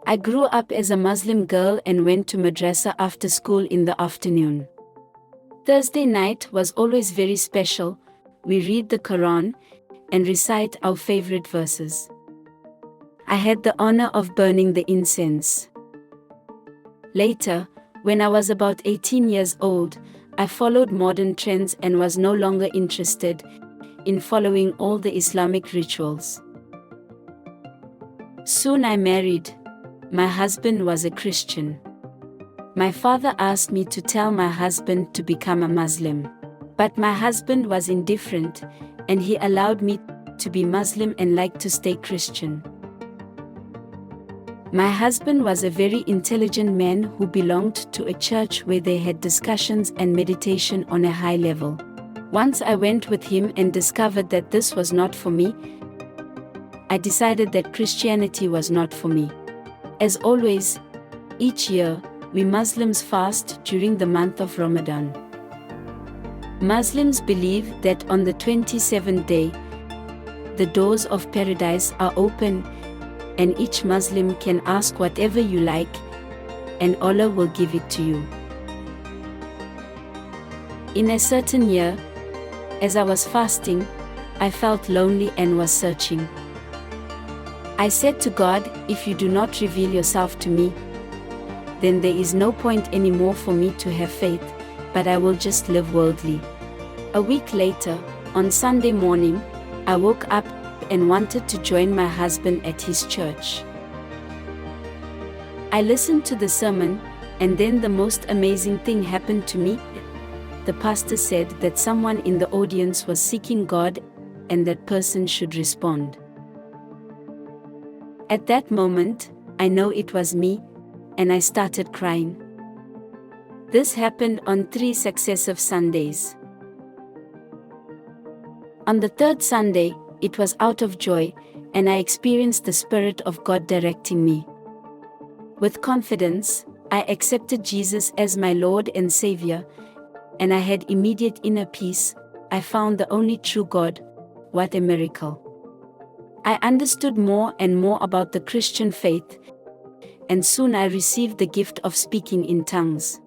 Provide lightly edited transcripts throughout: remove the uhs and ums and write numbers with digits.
I grew up as a Muslim girl and went to madrasa after school in the afternoon. Thursday night was always very special. We read the Quran and recite our favorite verses. I had the honor of burning the incense. Later, when I was about 18 years old, I followed modern trends and was no longer interested in following all the Islamic rituals. Soon I married. My husband was a Christian. My father asked me to tell my husband to become a Muslim. But my husband was indifferent, and he allowed me to be Muslim and liked to stay Christian. My husband was a very intelligent man who belonged to a church where they had discussions and meditation on a high level. Once I went with him and discovered that this was not for me. I decided that Christianity was not for me. As always, each year, we Muslims fast during the month of Ramadan. Muslims believe that on the 27th day, the doors of paradise are open, and each Muslim can ask whatever you like, and Allah will give it to you. In a certain year, as I was fasting, I felt lonely and was searching. I said to God, if you do not reveal yourself to me, then there is no point anymore for me to have faith, but I will just live worldly. A week later, on Sunday morning, I woke up and wanted to join my husband at his church. I listened to the sermon, and then the most amazing thing happened to me. The pastor said that someone in the audience was seeking God, and that person should respond. At that moment, I know it was me, and I started crying. This happened on 3 successive Sundays. On the 3rd Sunday, it was out of joy, and I experienced the Spirit of God directing me. With confidence, I accepted Jesus as my Lord and Savior, and I had immediate inner peace. I found the only true God. What a miracle! I understood more and more about the Christian faith, and soon I received the gift of speaking in tongues.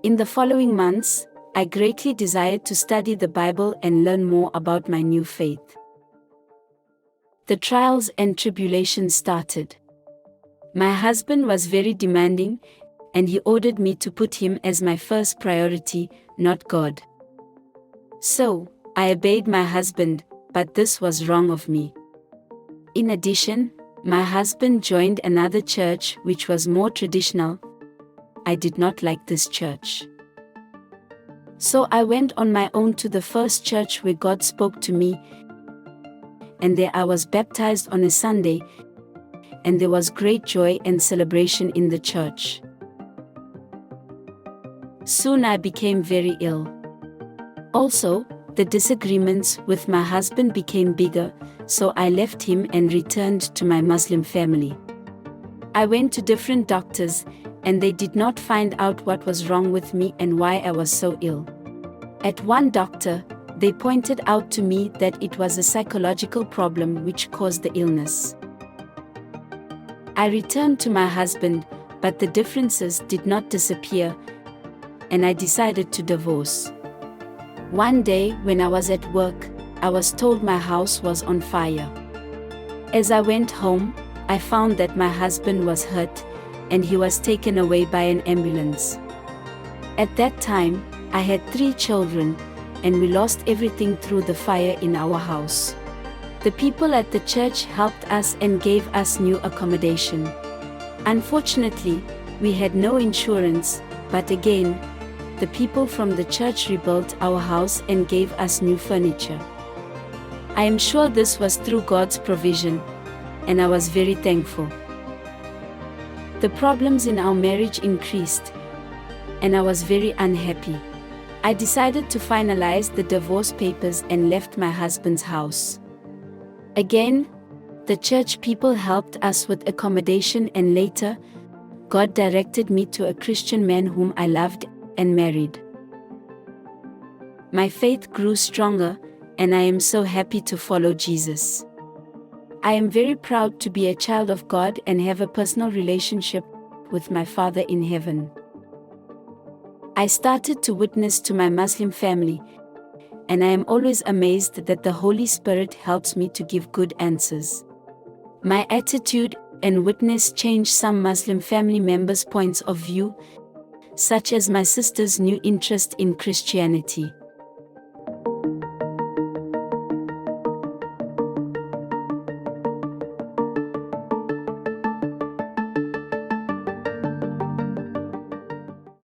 In the following months, I greatly desired to study the Bible and learn more about my new faith. The trials and tribulations started. My husband was very demanding, and he ordered me to put him as my first priority, not God. So, I obeyed my husband, but this was wrong of me. In addition, my husband joined another church which was more traditional. I did not like this church. So I went on my own to the first church where God spoke to me, and there I was baptized on a Sunday, and there was great joy and celebration in the church. Soon I became very ill. Also, the disagreements with my husband became bigger, so I left him and returned to my Muslim family. I went to different doctors, and they did not find out what was wrong with me and why I was so ill. At one doctor, they pointed out to me that it was a psychological problem which caused the illness. I returned to my husband, but the differences did not disappear, and I decided to divorce. One day, when I was at work, I was told my house was on fire. As I went home, I found that my husband was hurt, and he was taken away by an ambulance. At that time, I had 3 children, and we lost everything through the fire in our house. The people at the church helped us and gave us new accommodation. Unfortunately, we had no insurance, but again, the people from the church rebuilt our house and gave us new furniture. I am sure this was through God's provision, and I was very thankful. The problems in our marriage increased, and I was very unhappy. I decided to finalize the divorce papers and left my husband's house. Again, the church people helped us with accommodation, and later, God directed me to a Christian man whom I loved and married. My faith grew stronger, and I am so happy to follow Jesus. I am very proud to be a child of God and have a personal relationship with my Father in heaven. I started to witness to my Muslim family, and I am always amazed that the Holy Spirit helps me to give good answers. My attitude and witness changed some Muslim family members' points of view, such as my sister's new interest in Christianity.